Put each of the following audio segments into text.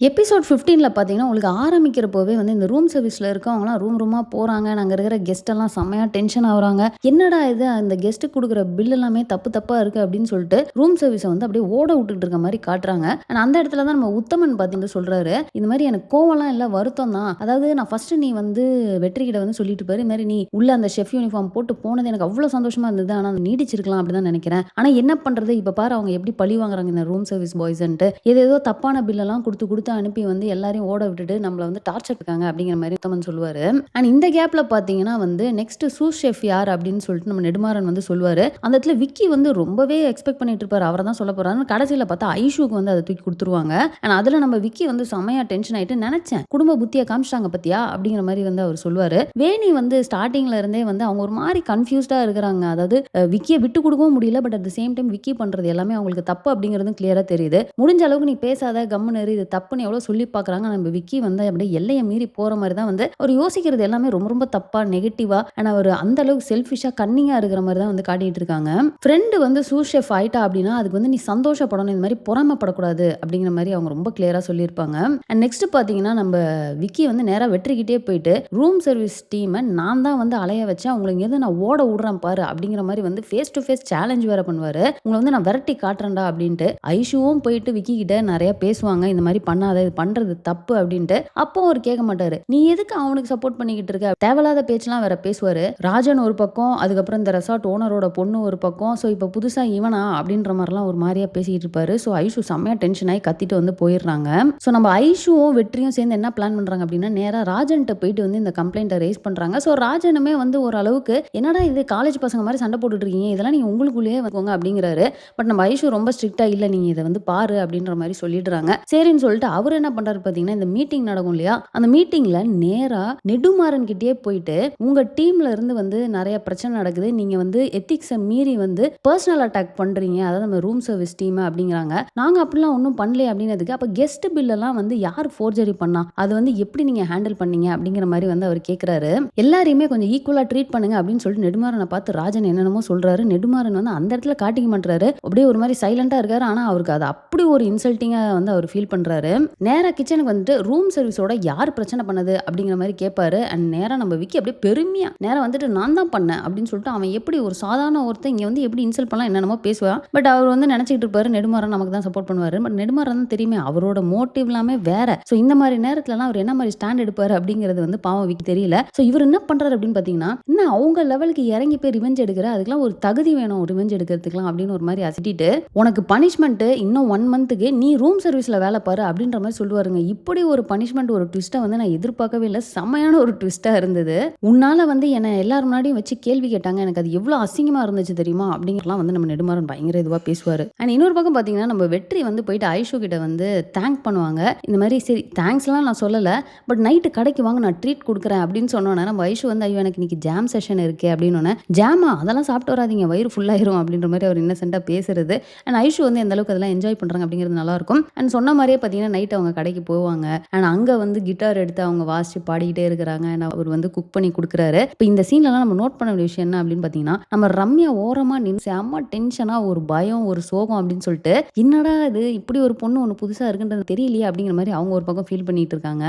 Episode 15ல பார்த்தீங்கன்னா, உங்களுக்கு ஆரம்பிக்கிறப்போவே வந்து இந்த ரூம் சர்வீஸ்ல இருக்கவங்கலாம் ரூமா போறாங்க. அங்க இருக்கிற கெஸ்ட் எல்லாம் செம்மையா டென்ஷன் ஆகுறாங்க. "என்னடா இது அந்த கெஸ்ட்டுக்கு குடுக்குற பில் எல்லாமே தப்பா இருக்கு" அப்படின்னு சொல்லிட்டு ரூம் சர்வீஸ வந்து அப்படியே ஓட விட்டுட்டு இருக்க மாரி காட்டுறாங்க. அந்த இடத்துல தான் நம்ம உத்தமன் பார்த்தீங்கன்னா சொல்றாரு, "இந்த மாரி எனக்கு கோவம்லாம் இல்ல, வருத்தம் தான். அதாவது நான் ஃபர்ஸ்ட்டு நீ வந்து வெற்றி கிட்ட வந்து சொல்லிட்டு பாரு. இந்த மாரி நீ உள்ள அந்த செஃப் யூனிஃபார்ம் போட்டு போனது எனக்கு அவ்ளோ சந்தோஷமா இருந்தது. ஆனா நீடிச்சிருக்கலாம் அப்படின்னு தான் நினைக்கிறேன். ஆனா என்ன பண்றது? இப்ப பாரு அவங்க எப்படி பழி வாங்குறாங்க இந்த ரூம் சர்வீஸ் பாய்ஸ்ன்ட்டு. ஏதேதோ தப்பான பில் எல்லாம் குடுத்து அனுப்பி வந்து எல்லாரையும் ஓட விட்டுட்டு நம்மள வந்து டார்ச்சர் இருக்காங்க அப்படிங்கிற மாதிரி உத்தமன் சொல்லுவாரு. அண்ட் இந்த கேப்ல பாத்தீங்கன்னா வந்து நெக்ஸ்ட் சூஸ் ஷெஃப் யார் அப்படின்னு சொல்லிட்டு நம்ம நெடுமாறன் வந்து சொல்லுவாரு. அந்த இடத்துல விக்கி வந்து ரொம்பவே எக்ஸ்பெக்ட் பண்ணிட்டு இருப்பாரு. அவரை தான் சொல்ல போறாரு. கடைசியில பார்த்தா ஐஷுக்கு வந்து அதை தூக்கி கொடுத்துருவாங்க. அண்ட் அதுல நம்ம விக்கி வந்து செமையா டென்ஷன் ஆயிட்டு நினைச்சேன் குடும்ப புத்தியை காமிச்சிட்டாங்க பத்தியா அப்படிங்கிற மாதிரி வந்து அவர் சொல்லுவாரு. வேணி வந்து ஸ்டார்டிங்ல இருந்தே வந்து அவங்க ஒரு மாதிரி கன்ஃபியூஸ்டா இருக்கிறாங்க. அதாவது விக்கியை விட்டு கொடுக்கவும் முடியல. But at the same time Vicky பண்றது எல்லாமே அவங்களுக்கு தப்பு அப்படிங்கிறதும் கிளியரா தெரியுது. முடிஞ்ச அளவுக்கு நீ பேசாத, கம்முனு இது தப்புன்னு எவ்வளவு சொல்லி பார்க்குறாங்க. நம்ம விக்கி வந்து அப்படியே எல்லையை மீறி போற மாதிரி தான் வந்து அவர் யோசிக்கிறது எல்லாமே ரொம்ப ரொம்ப தப்பா, நெகட்டிவா, ஆனா அவர் அந்த அளவுக்கு செல்ஃபிஷா கன்னிங்கா இருக்கிற மாதிரி தான் வந்து காட்டிட்டு இருக்காங்க. ஃப்ரெண்டு வந்து சூஸ் ஷெஃப் ஆயிட்டா அப்படின்னா அதுக்கு வந்து நீ சந்தோஷப்படணும், இந்த மாதிரி பொறாமப்படக்கூடாது அப்படிங்கிற மாதிரி அவங்க ரொம்ப கிளியரா சொல்லியிருப்பாங்க. அண்ட் நெக்ஸ்ட் பாத்தீங்கன்னா நம்ம விக்கி வந்து நேரா வெற்றிக்கிட்டே போயிட்டு ரூம் சர்வீஸ் டீமை நான் தான் வந்து அலைய வச்சேன், உங்களுக்கு எது நான் ஓட விடுறேன் பாரு அப்படிங்கிற மாதிரி வந்து ஃபேஸ் டு ஃபேஸ் சேலஞ்ச் வேற பண்ணுவாரு. உங்களை வந்து நான் விரட்டி காட்டுறேன்டா அப்படின்ட்டு ஐஷுவும் போயிட்டு விக்கி கிட்ட நிறைய பேசுவாங்க. இந்த மாதிரி பண்ணாத, இது பண்றது தப்பு அப்படின்ட்டு. அப்போ அவர் கேட்க மாட்டாரு. நீ எதுக்கு அவனுக்கு சப்போர்ட் பண்ணிக்கிட்டு இருக்க? தேவையில்லாத பேச்செல்லாம் வேற பேசுவாரு. ராஜன் ஒரு பக்கம், அதுக்கப்புறம் இந்த ரெசார்ட் ஓனரோட பொண்ணு ஒரு பக்கம். ஸோ இப்போ புதுசா இவனா அப்படின்ற மாதிரிலாம் ஒரு மாதிரியா பேசிக்கிட்டு இருப்பாரு. ஸோ ஐஷு செம்மையா டென்ஷன் ஆகி கத்திட்டு வந்து போயிடுறாங்க. ஸோ நம்ம ஐஷுவும் வெற்றியும் சேர்ந்து என்ன பிளான் பண்றாங்க அப்படின்னா நேரா ராஜன்ட்ட போயிட்டு வந்து இந்த கம்ப்ளைண்ட்டை ரைஸ் பண்றாங்க. ஸோ ராஜனுமே வந்து ஓரளவுக்கு என்னடா இது காலேஜ் பசங்க மாதிரி சண்டை போட்டுட்டு இருக்கீங்க, இதெல்லாம் நீங்க உங்களுக்குள்ளேயே வந்துக்கோங்க அப்படிங்கிறாரு. பட் நம்ம ஐஷு ரொம்ப ஸ்ட்ரிக்டா இல்ல, நீங்க இதை வந்து பாரு அப்படின்ற மாதிரி சொல்லிடுறாங்க. சரின்னு சொல்லிட்டு அவர் என்ன பண்றாரு பாத்தீங்கன்னா, இந்த மீட்டிங் நடக்கும் இல்லையா, அந்த மீட்டிங்ல நேரா நெடுமாறன் கிட்டே போயிட்டு உங்க டீம்ல இருந்து வந்து நிறைய பிரச்சனை நடக்குது, நீங்க வந்து எத்திக்ஸை மீறி வந்து பர்சனல் அட்டாக் பண்றீங்க, அதாவது நம்ம ரூம் சர்வீஸ் டீம் அப்படிங்கிறாங்க. நாங்க அப்படிலாம் ஒன்றும் பண்ணல அப்படின்னதுக்கு அப்ப கெஸ்ட் பில் எல்லாம் வந்து யார் ஃபோர்ஜரி பண்ணா, அது வந்து எப்படி நீங்க ஹேண்டில் பண்ணீங்க அப்படிங்கிற மாதிரி வந்து அவர் கேட்கிறாரு. எல்லாரையுமே கொஞ்சம் ஈக்குவலா ட்ரீட் பண்ணுங்க அப்படின்னு சொல்லிட்டு நெடுமாறனை பார்த்து ராஜன் என்னென்னமோ சொல்றாரு. நெடுமாறன் வந்து அந்த இடத்துல காட்டிக்க மாட்டாரு, அப்படியே ஒரு மாதிரி சைலண்டா இருக்காரு. ஆனா அவருக்கு அது அப்படி ஒரு இன்சல்ட்டிங்கா வந்து அவர் ஃபீல் பண்றாரு. நேரா கிச்சனுக்கு வந்துட்டு ரூம் சர்வீஸோட யார் பிரச்சனை பண்ணது அப்படிங்கிற மாதிரி கேட்பாரு. அண்ட் நேரா நம்ம விக்கி அப்படியே பெருமையா நேரா வந்துட்டு நான் தான் பண்ணேன் அப்படின்னு சொல்லிட்டு அவன் எப்படி ஒரு சாதாரண ஒருத்தன் இங்க வந்து எப்படி இன்சல்ட் பண்ணலாம் என்னென்னமோ பேசுவான். பட் அவர் வந்து நினைச்சிட்டு இருப்பாரு நெடுமாறன் நமக்கு தான் சப்போர்ட் பண்ணுவாரு. பட் நெடுமாறன் தான் தெரியுமே அவரோட மோட்டிவ் எல்லாமே வேற. ஸோ இந்த மாதிரி நேரத்துலலாம் அவர் என்ன மாதிரி ஸ்டாண்ட் எடுப்பாரு அப்படிங்கிறது வந்து பாவம் விக்கி தெரியல. ஸோ இவர் என்ன பண்றாரு அப்படின்னு பாத்தீங்கன்னா, என்ன அவங்க லெவலுக்கு இறங்கி போய் ரிவெஞ்ச் எடுக்கிற, அதுக்கெல்லாம் ஒரு தகுதி வேணும் ரிவெஞ்ச் எடுக்கிறதுக்குலாம் அப்படின்னு ஒரு மாதிரி அசிட்டிட்டு உனக்கு பனிஷ்மெண்ட் இன்னும் 1 மந்த்துக்கு நீ ரூம் சர்வீஸ்ல வேலை பாரு அப்படின்ற மாதிரி சொல்லுவாருங்க. இப்படி ஒரு பனிஷ்மெண்ட் ஒரு ட்விஸ்ட்டை வந்து நான் எதிர்பார்க்கவே இல்லை. செமையான ஒரு ட்விஸ்டா இருந்தது. உன்னால வந்து என்ன எல்லாரும் முன்னாடியும் வச்சு கேள்வி கேட்டாங்க, எனக்கு அது எவ்வளவு அசிங்கமா இருந்துச்சு தெரியுமா அப்படிங்கறலாம் வந்து நம்ம நெடுமாறன் பயங்கர இதுவா பேசுவாரு. அண்ட் இன்னொரு பக்கம் பாத்தீங்கன்னா நம்ம வெற்றி வந்து போயிட்டு ஐஷு கிட்ட வந்து தேங்க் பண்ணுவாங்க. இந்த மாதிரி சரி தேங்க்ஸ்லாம் நான் சொல்லல, பட் நைட்டு கடைக்கு வாங்க நான் ட்ரீட் கொடுக்குறேன் அப்படின்னு சொன்னோன்னே நம்ம ஐஷு வந்து ஐயோ எனக்கு இன்னைக்கு ஜாம் செஷன் இருக்கு அப்படின்னு, ஜாமா அதெல்லாம் சாப்பிட்டு வராதீங்க வயிறு ஃபுல்லாயிரும் அப்படின்ற மாதிரி அவர் இன்னசென்ட்டா பேசுறது. அண்ட் ஐஷு வந்து எந்த அளவுக்கு அதெல்லாம் என்ஜாய் பண்றாங்க அப்படிங்கிறது நல்லா இருக்கும். அண்ட் சொன்ன மாதிரியே பார்த்தீங்கன்னா நைட் அவங்க கடைக்கு போவாங்க. அண்ட் அங்கே வந்து கிட்டார் எடுத்து அவங்க வாசிச்சு பாடிக்கிட்டே இருக்கிறாங்க. அண்ட் அவர் வந்து குக் பண்ணி கொடுக்குறாரு. இப்போ இந்த சீன்லலாம் நம்ம நோட் பண்ண வேண்டிய விஷயம் என்ன அப்படின்னு பார்த்தீங்கன்னா, நம்ம ரம்யா ஓரமா நின்று செம்ம டென்ஷனா ஒரு பயம் ஒரு சோகம் அப்படின்னு சொல்லிட்டு என்னடா இது இப்படி ஒரு பொண்ணு ஒன்று புதுசாக இருக்குன்றது தெரியலையே அப்படிங்கிற மாதிரி அவங்க ஒரு பக்கம் ஃபீல் பண்ணிட்டு இருக்காங்க.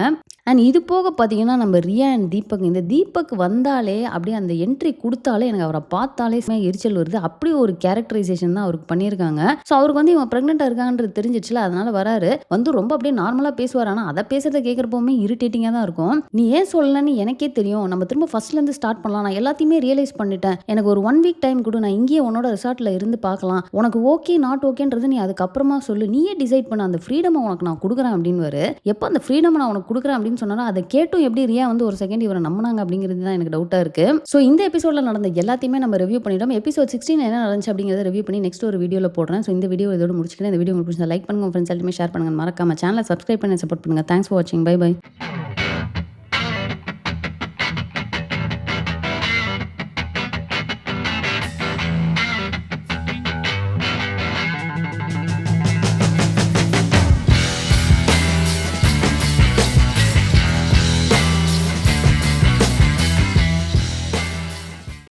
அண்ட் இது போக பார்த்தீங்கன்னா நம்ம ரியா அண்ட் தீபக், இந்த தீபக் வந்தாலே அப்படியே அந்த என்ட்ரி கொடுத்தாலே எனக்கு அவரை பார்த்தாலே எரிச்சல் வருது. அப்படி ஒரு கேரக்டரைசேஷன் தான் அவருக்கு பண்ணியிருக்காங்க. ஸோ அவருக்கு வந்து இவன் ப்ரெக்னெண்ட்டாக இருக்கான்றது தெரிஞ்சிச்சுல, அதனால வராரு. வந்து ரொம்ப அப்படியே நார்மலாக பேசுவார். ஆனால் அதை பேசுறத கேட்குறப்பவுமே இரிட்டேட்டிங்காக தான் இருக்கும். நீ ஏன் சொல்லலன்னு எனக்கே தெரியும், நம்ம திரும்ப ஃபர்ஸ்ட்லேருந்து ஸ்டார்ட் பண்ணலாம், நான் எல்லாத்தையுமே ரியலைஸ் பண்ணிட்டேன், எனக்கு ஒரு 1 வீக் டைம் கொடு, நான் இங்கேயே உன்னோட ரிசார்ட்டில் இருந்து பார்க்கலாம், உனக்கு ஓகே நாட் ஓகேன்றது நீ அதுக்கப்புறமா சொல்லு, நீயே டிசைட் பண்ண, அந்த ஃப்ரீடமை உனக்கு நான் கொடுக்குறேன் அப்படின்னு. எப்போ அந்த ஃப்ரீடம் நான் உனக்கு கொடுக்குறேன் அப்படின்னு சொன்னாலும் அதை கேட்டும் எப்படி ரியா வந்து ஒரு செகண்ட் இவரை நம்பினாங்க அப்படிங்கிறது தான் எனக்கு டவுட்டாக இருக்கு. ஸோ இந்த எபிசோடில் நடந்த எல்லாத்தையுமே நம்ம ரிவ்யூ பண்ணிட்டோம். எபிசோட் 16 என்ன நடந்துச்சு அப்படிங்கிறத ரிவ்யூ பண்ணி நெக்ஸ்ட் ஒரு வீடியோவில் போடுறேன். ஸோ இந்த வீடியோ இதோட முடிச்சுக்கிறேன். இந்த வீடியோ உங்களுக்கு லைக் பண்ணுங்க, ஃப்ரெண்ட்ஸ் எல்லாத்தையுமே ஷேர் பண்ணுங்க, மறக்காம சேனலை சப்ஸ்கிரைப் பண்ணி சப்போர்ட் பண்ணுங்க. தேங்க்ஸ் ஃபார் வாட்சிங். Bye by.